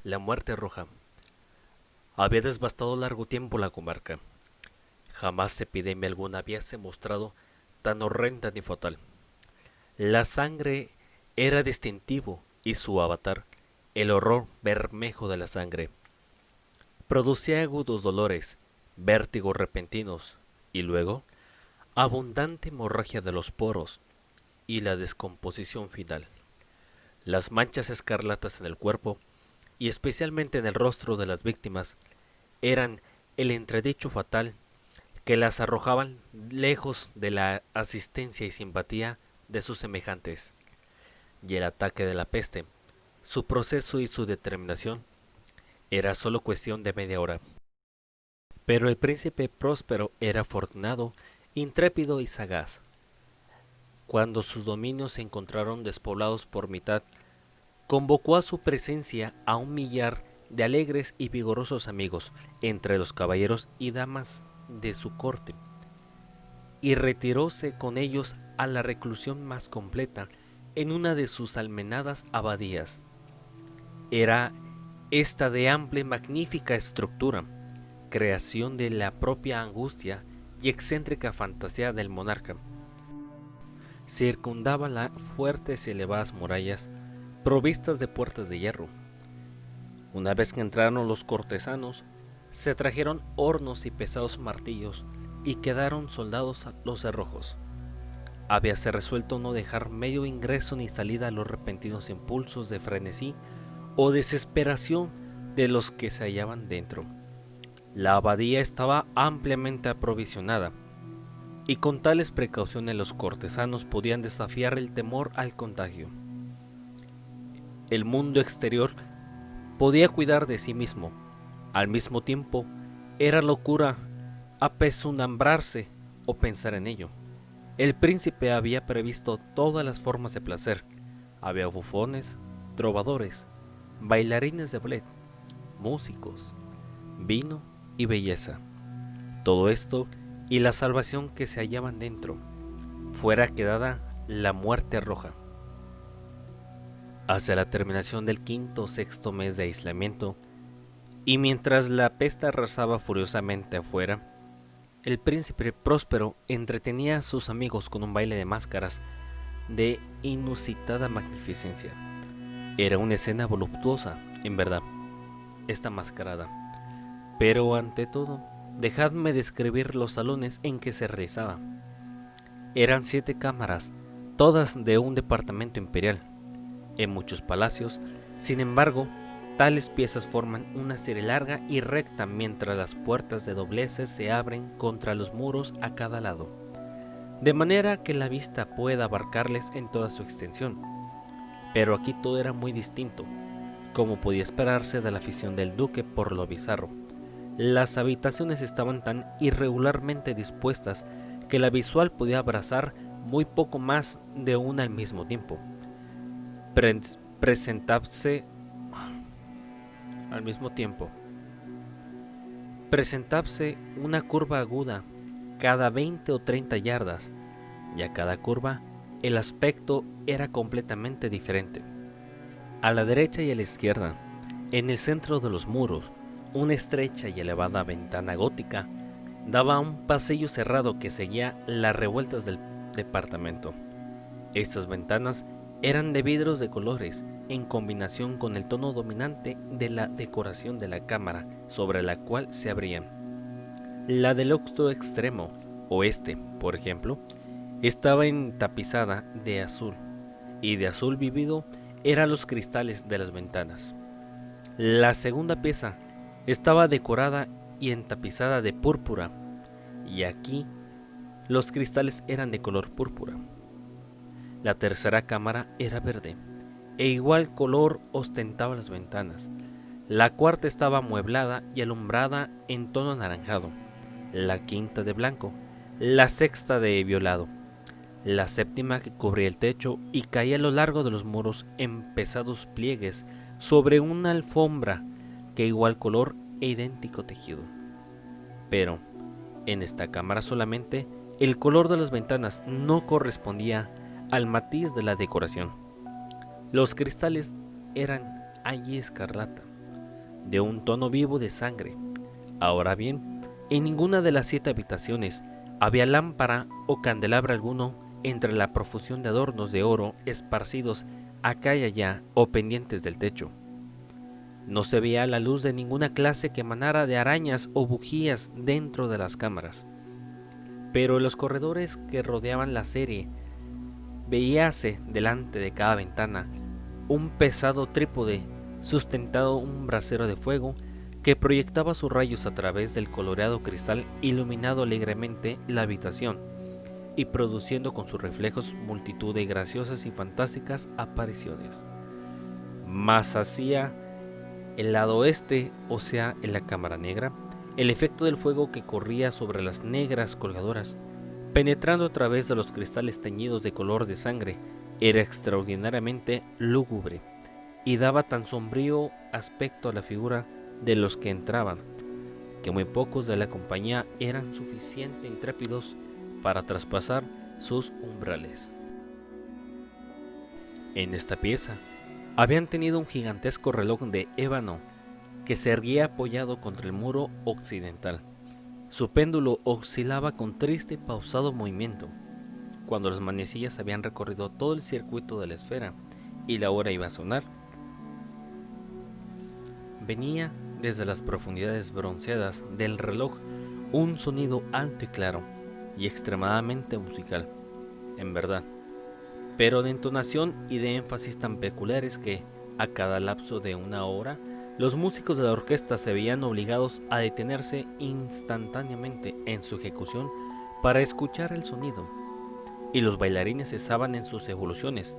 La muerte roja había devastado largo tiempo la comarca. Jamás epidemia alguna habíase mostrado tan horrenda ni fatal. La sangre era distintivo y su avatar, el horror bermejo de la sangre, producía agudos dolores, vértigos repentinos y luego abundante hemorragia de los poros y la descomposición final. Las manchas escarlatas en el cuerpo y especialmente en el rostro de las víctimas eran el entredicho fatal que las arrojaban lejos de la asistencia y simpatía de sus semejantes. Y el ataque de la peste, su proceso y su determinación, era solo cuestión de media hora. Pero el príncipe Próspero era afortunado, intrépido y sagaz. Cuando sus dominios se encontraron despoblados por mitad, convocó a su presencia a 1 millar de alegres y vigorosos amigos entre los caballeros y damas de su corte, y retiróse con ellos a la reclusión más completa en una de sus almenadas abadías. Era esta de amplia y magnífica estructura, creación de la propia angustia y excéntrica fantasía del monarca. Circundábala fuertes y elevadas murallas provistas de puertas de hierro. Una vez que entraron los cortesanos, se trajeron hornos y pesados martillos y quedaron soldados los cerrojos. Habíase resuelto no dejar medio ingreso ni salida a los repentinos impulsos de frenesí o desesperación de los que se hallaban dentro. La abadía estaba ampliamente aprovisionada, y con tales precauciones los cortesanos podían desafiar el temor al contagio. El mundo exterior podía cuidar de sí mismo. Al mismo tiempo, era locura apesadumbrarse o pensar en ello. El príncipe había previsto todas las formas de placer. Había bufones, trovadores, bailarines de ballet, músicos, vino y belleza. Todo esto y la salvación que se hallaban dentro, fuera quedada la muerte roja. Hacia la terminación del quinto o sexto mes de aislamiento, y mientras la peste arrasaba furiosamente afuera, el príncipe Próspero entretenía a sus amigos con un baile de máscaras de inusitada magnificencia. Era una escena voluptuosa, en verdad, esta mascarada. Pero ante todo, dejadme describir los salones en que se realizaba. Eran 7 cámaras, todas de un departamento imperial. En muchos palacios, sin embargo, tales piezas forman una serie larga y recta mientras las puertas de dobleces se abren contra los muros a cada lado, de manera que la vista pueda abarcarles en toda su extensión. Pero aquí todo era muy distinto, como podía esperarse de la afición del duque por lo bizarro. Las habitaciones estaban tan irregularmente dispuestas que la visual podía abrazar muy poco más de una al mismo tiempo. Presentarse al mismo tiempo. Presentarse una curva aguda cada 20 o 30 yardas, y a cada curva el aspecto era completamente diferente. A la derecha y a la izquierda, en el centro de los muros, una estrecha y elevada ventana gótica daba a un pasillo cerrado que seguía las revueltas del departamento. Estas ventanas eran de vidrios de colores, en combinación con el tono dominante de la decoración de la cámara sobre la cual se abrían. La del otro extremo, oeste, por ejemplo, estaba entapizada de azul, y de azul vívido eran los cristales de las ventanas. La segunda pieza estaba decorada y entapizada de púrpura, y aquí los cristales eran de color púrpura. La tercera cámara era verde, e igual color ostentaba las ventanas. La cuarta estaba amueblada y alumbrada en tono anaranjado, la quinta de blanco, la sexta de violado, la séptima que cubría el techo y caía a lo largo de los muros en pesados pliegues sobre una alfombra que igual color e idéntico tejido. Pero en esta cámara solamente el color de las ventanas no correspondía al matiz de la decoración. Los cristales eran allí escarlata, de un tono vivo de sangre. Ahora bien, en ninguna de las 7 habitaciones había lámpara o candelabro alguno entre la profusión de adornos de oro esparcidos acá y allá o pendientes del techo. No se veía la luz de ninguna clase que emanara de arañas o bujías dentro de las cámaras. Pero en los corredores que rodeaban la serie, veíase delante de cada ventana un pesado trípode sustentado un brasero de fuego que proyectaba sus rayos a través del coloreado cristal, iluminando alegremente la habitación y produciendo con sus reflejos multitud de graciosas y fantásticas apariciones. Más hacia el lado oeste, o sea, en la cámara negra, el efecto del fuego que corría sobre las negras colgadoras, penetrando a través de los cristales teñidos de color de sangre, era extraordinariamente lúgubre y daba tan sombrío aspecto a la figura de los que entraban, que muy pocos de la compañía eran suficientemente intrépidos para traspasar sus umbrales. En esta pieza habían tenido un gigantesco reloj de ébano que se erguía apoyado contra el muro occidental. Su péndulo oscilaba con triste y pausado movimiento. Cuando las manecillas habían recorrido todo el circuito de la esfera y la hora iba a sonar, venía desde las profundidades bronceadas del reloj un sonido alto y claro y extremadamente musical, en verdad, pero de entonación y de énfasis tan peculiares que, a cada lapso de una hora, los músicos de la orquesta se veían obligados a detenerse instantáneamente en su ejecución para escuchar el sonido, y los bailarines cesaban en sus evoluciones,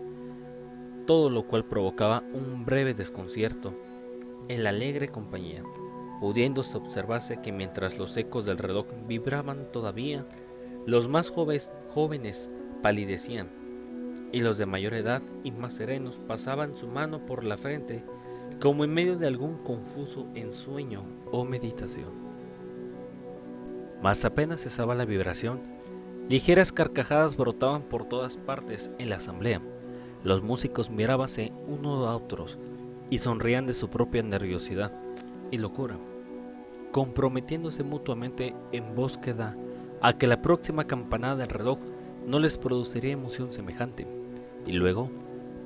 todo lo cual provocaba un breve desconcierto en la alegre compañía, pudiéndose observarse que mientras los ecos del reloj vibraban todavía, los más jóvenes palidecían, y los de mayor edad y más serenos pasaban su mano por la frente como en medio de algún confuso ensueño o meditación. Mas apenas cesaba la vibración, ligeras carcajadas brotaban por todas partes en la asamblea. Los músicos mirábanse unos a otros y sonrían de su propia nerviosidad y locura, comprometiéndose mutuamente en búsqueda a que la próxima campanada del reloj no les produciría emoción semejante. Y luego,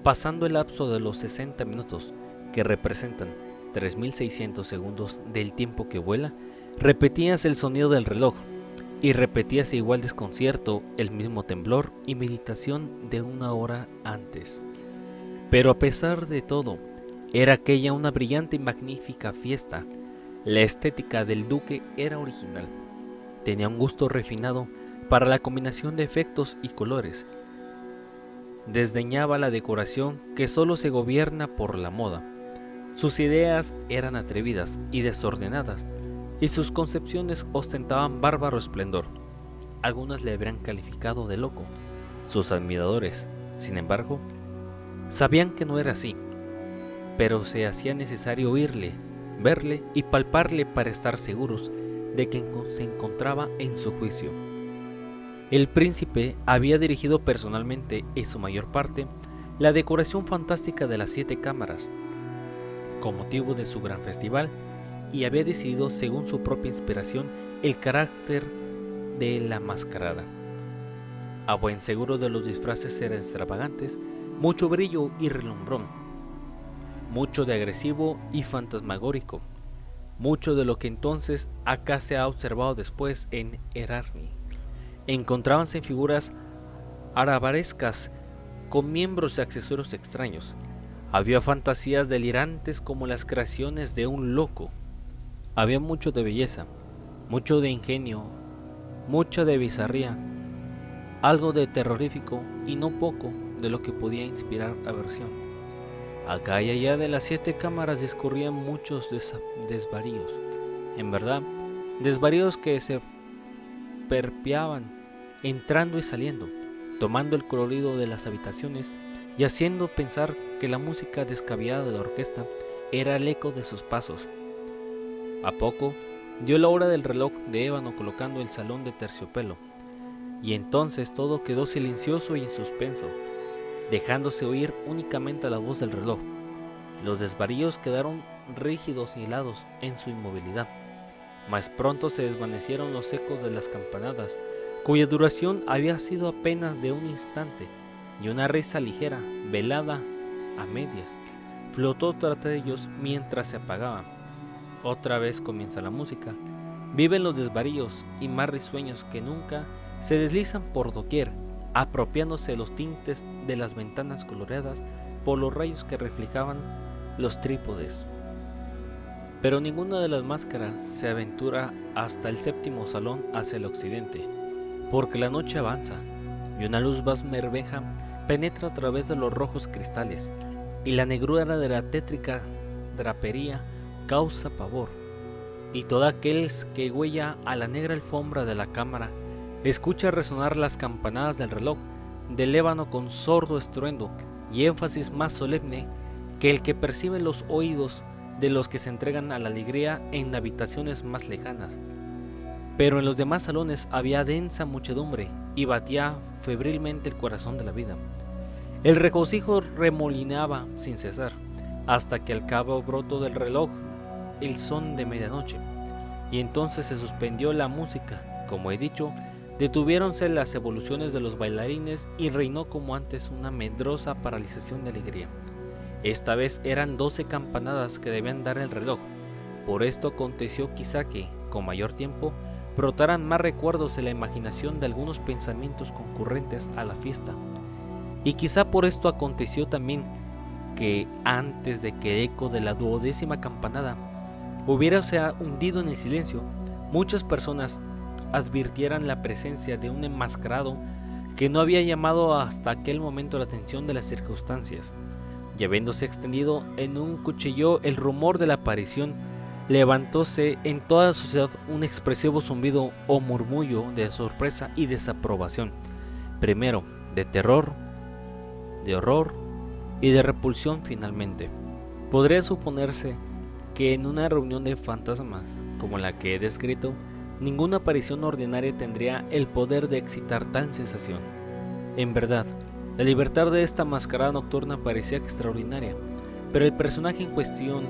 pasando el lapso de los 60 minutos, que representan 3600 segundos del tiempo que vuela, repetíase el sonido del reloj, y repetíase igual desconcierto, el mismo temblor y meditación de una hora antes. Pero a pesar de todo, era aquella una brillante y magnífica fiesta. La estética del duque era original. Tenía un gusto refinado para la combinación de efectos y colores. Desdeñaba la decoración que solo se gobierna por la moda. Sus ideas eran atrevidas y desordenadas, y sus concepciones ostentaban bárbaro esplendor. Algunas le habrían calificado de loco. Sus admiradores, sin embargo, sabían que no era así, pero se hacía necesario oírle, verle y palparle para estar seguros de que se encontraba en su juicio. El príncipe había dirigido personalmente, en su mayor parte, la decoración fantástica de las 7 cámaras, con motivo de su gran festival, y había decidido, según su propia inspiración, el carácter de la mascarada. A buen seguro de los disfraces eran extravagantes, mucho brillo y relumbrón, mucho de agresivo y fantasmagórico, mucho de lo que entonces acá se ha observado después en Erasmi. Encontrábanse figuras arabescas con miembros y accesorios extraños. Había fantasías delirantes como las creaciones de un loco. Había mucho de belleza, mucho de ingenio, mucha de bizarría, algo de terrorífico y no poco de lo que podía inspirar aversión. Acá y allá de las 7 cámaras discurrían muchos desvaríos. En verdad, desvaríos que se perpeaban entrando y saliendo, tomando el colorido de las habitaciones y haciendo pensar que la música descabellada de la orquesta era el eco de sus pasos. A poco dio la hora del reloj de ébano colocando el salón de terciopelo, y entonces todo quedó silencioso y en suspenso, dejándose oír únicamente la voz del reloj. Los desvaríos quedaron rígidos y helados en su inmovilidad. Mas pronto se desvanecieron los ecos de las campanadas, cuya duración había sido apenas de un instante, y una risa ligera, velada a medias, flotó tras de ellos mientras se apagaba. Otra vez comienza la música. Viven los desvaríos y más risueños que nunca se deslizan por doquier, apropiándose de los tintes de las ventanas coloreadas por los rayos que reflejaban los trípodes. Pero ninguna de las máscaras se aventura hasta el séptimo salón hacia el occidente, porque la noche avanza y una luz más bermeja penetra a través de los rojos cristales, y la negrura de la tétrica drapería causa pavor, y todo aquel que huella a la negra alfombra de la cámara escucha resonar las campanadas del reloj del ébano con sordo estruendo y énfasis más solemne que el que perciben los oídos de los que se entregan a la alegría en habitaciones más lejanas. Pero en los demás salones había densa muchedumbre y batía febrilmente el corazón de la vida. El regocijo remolinaba sin cesar, hasta que al cabo brotó del reloj el son de medianoche, y entonces se suspendió la música. Como he dicho, detuviéronse las evoluciones de los bailarines y reinó como antes una medrosa paralización de alegría. Esta vez eran 12 campanadas que debían dar el reloj. Por esto aconteció quizá que, con mayor tiempo, brotaran más recuerdos en la imaginación de algunos pensamientos concurrentes a la fiesta. Y quizá por esto aconteció también que antes de que el eco de la 12ª campanada hubiérase hundido en el silencio, muchas personas advirtieran la presencia de un enmascarado que no había llamado hasta aquel momento la atención de las circunstancias. Y habiéndose extendido en un cuchillo el rumor de la aparición, levantóse en toda la sociedad un expresivo zumbido o murmullo de sorpresa y desaprobación, primero de terror, de horror y de repulsión finalmente. Podría suponerse que en una reunión de fantasmas como la que he descrito, ninguna aparición ordinaria tendría el poder de excitar tal sensación. En verdad, la libertad de esta mascarada nocturna parecía extraordinaria, pero el personaje en cuestión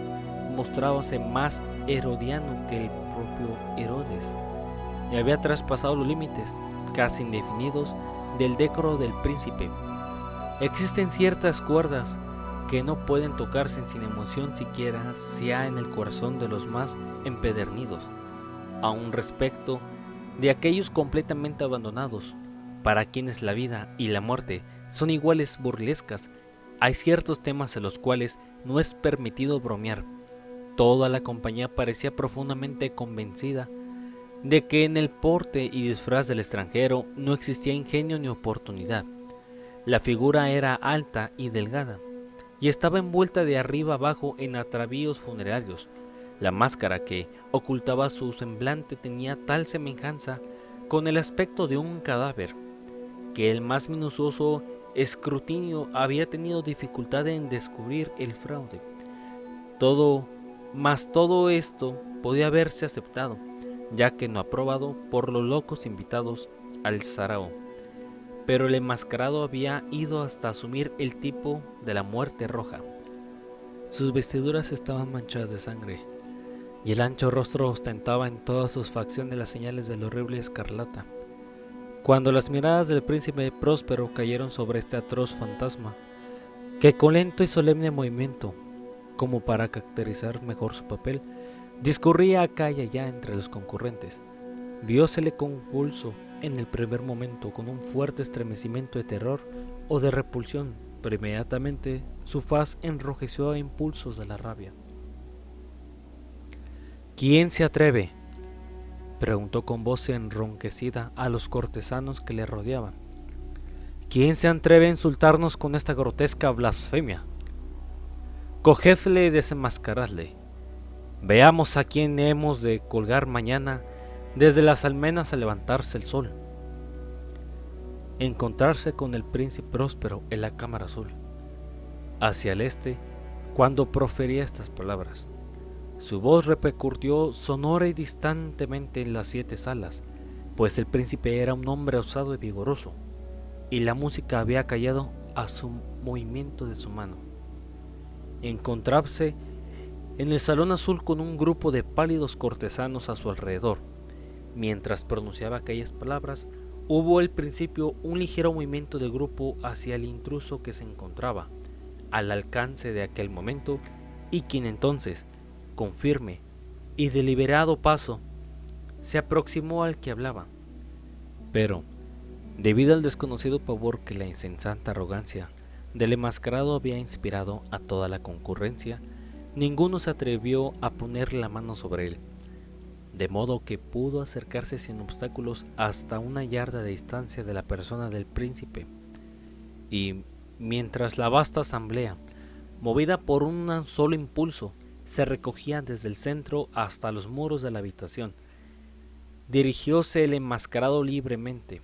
mostrábase más herodiano que el propio Herodes, y había traspasado los límites, casi indefinidos, del decoro del príncipe. Existen ciertas cuerdas que no pueden tocarse sin emoción siquiera si hay en el corazón de los más empedernidos, aun respecto de aquellos completamente abandonados, para quienes la vida y la muerte son iguales burlescas. Hay ciertos temas en los cuales no es permitido bromear. Toda la compañía parecía profundamente convencida de que en el porte y disfraz del extranjero no existía ingenio ni oportunidad. La figura era alta y delgada, y estaba envuelta de arriba abajo en atavíos funerarios. La máscara que ocultaba su semblante tenía tal semejanza con el aspecto de un cadáver, que el más minucioso escrutinio había tenido dificultad en descubrir el fraude. Todo esto podía haberse aceptado, ya que no aprobado por los locos invitados al sarao. Pero el enmascarado había ido hasta asumir el tipo de la muerte roja. Sus vestiduras estaban manchadas de sangre, y el ancho rostro ostentaba en todas sus facciones las señales del horrible escarlata. Cuando las miradas del príncipe Próspero cayeron sobre este atroz fantasma, que con lento y solemne movimiento, como para caracterizar mejor su papel, discurría acá y allá entre los concurrentes, viósele convulso en el primer momento con un fuerte estremecimiento de terror o de repulsión, pero inmediatamente su faz enrojeció a impulsos de la rabia. ¿Quién se atreve?, preguntó con voz enronquecida a los cortesanos que le rodeaban. ¿Quién se atreve a insultarnos con esta grotesca blasfemia? Cogedle y desenmascaradle. Veamos a quién hemos de colgar mañana desde las almenas al levantarse el sol. Encontrarse con el príncipe Próspero en la cámara azul, hacia el este, cuando profería estas palabras. Su voz repercutió sonora y distantemente en las 7 salas, pues el príncipe era un hombre osado y vigoroso, y la música había callado a su movimiento de su mano. Encontrarse en el salón azul con un grupo de pálidos cortesanos a su alrededor. Mientras pronunciaba aquellas palabras, hubo al principio un ligero movimiento del grupo hacia el intruso que se encontraba al alcance de aquel momento y quien entonces, con firme y deliberado paso, se aproximó al que hablaba. Pero, debido al desconocido pavor que la insensata arrogancia del enmascarado había inspirado a toda la concurrencia, ninguno se atrevió a poner la mano sobre él, de modo que pudo acercarse sin obstáculos hasta una yarda de distancia de la persona del príncipe. Y mientras la vasta asamblea, movida por un solo impulso, se recogía desde el centro hasta los muros de la habitación, dirigióse el enmascarado libremente,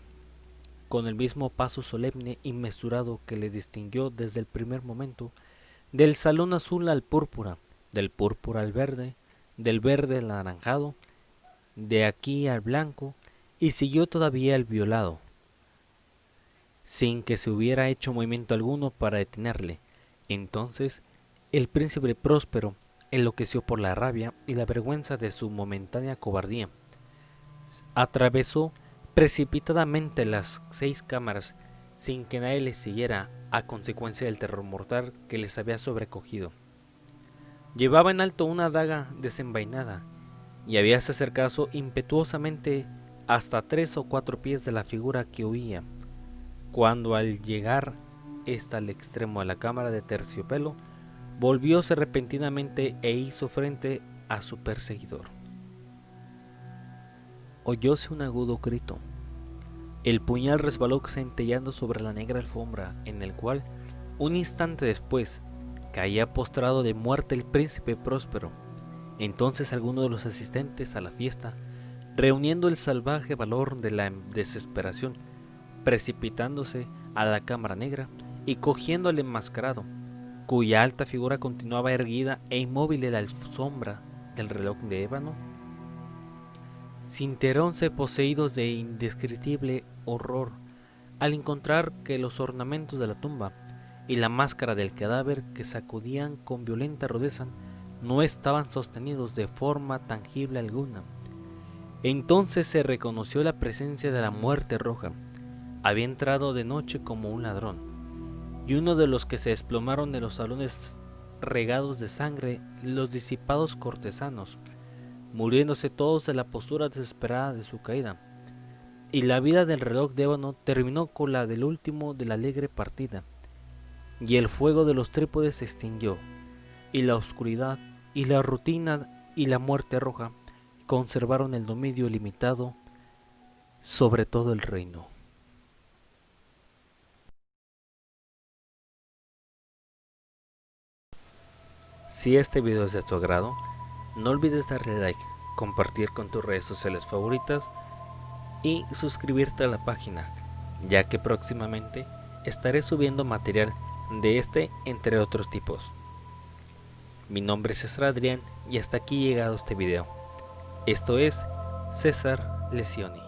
con el mismo paso solemne y mesurado que le distinguió desde el primer momento, del salón azul al púrpura, del púrpura al verde, del verde al anaranjado, de aquí al blanco, y siguió todavía el violado, sin que se hubiera hecho movimiento alguno para detenerle. Entonces el príncipe próspero enloqueció por la rabia y la vergüenza de su momentánea cobardía. Atravesó precipitadamente las 6 cámaras sin que nadie le siguiera a consecuencia del terror mortal que les había sobrecogido. Llevaba en alto una daga desenvainada y habíase acercado impetuosamente hasta 3 o 4 pies de la figura que huía, cuando al llegar ésta al extremo de la cámara de terciopelo, volvióse repentinamente e hizo frente a su perseguidor. Oyóse un agudo grito. El puñal resbaló centelleando sobre la negra alfombra, en el cual, un instante después, caía postrado de muerte el príncipe próspero. Entonces alguno de los asistentes a la fiesta, reuniendo el salvaje valor de la desesperación, precipitándose a la cámara negra y cogiendo al enmascarado, cuya alta figura continuaba erguida e inmóvil en la sombra del reloj de ébano, sintiéronse poseídos de indescriptible horror al encontrar que los ornamentos de la tumba y la máscara del cadáver que sacudían con violenta rudeza no estaban sostenidos de forma tangible alguna. Entonces se reconoció la presencia de la muerte roja. Había entrado de noche como un ladrón, y uno de los que se desplomaron en los salones regados de sangre, los disipados cortesanos, muriéndose todos de la postura desesperada de su caída, y la vida del reloj de ébano terminó con la del último de la alegre partida, y el fuego de los trípodes se extinguió, y la oscuridad, y la rutina, y la muerte roja conservaron el dominio limitado sobre todo el reino. Si este video es de tu agrado, no olvides darle like, compartir con tus redes sociales favoritas y suscribirte a la página, ya que próximamente estaré subiendo material de este entre otros tipos. Mi nombre es César Adrián y hasta aquí ha llegado este video. Esto es César Lesioni.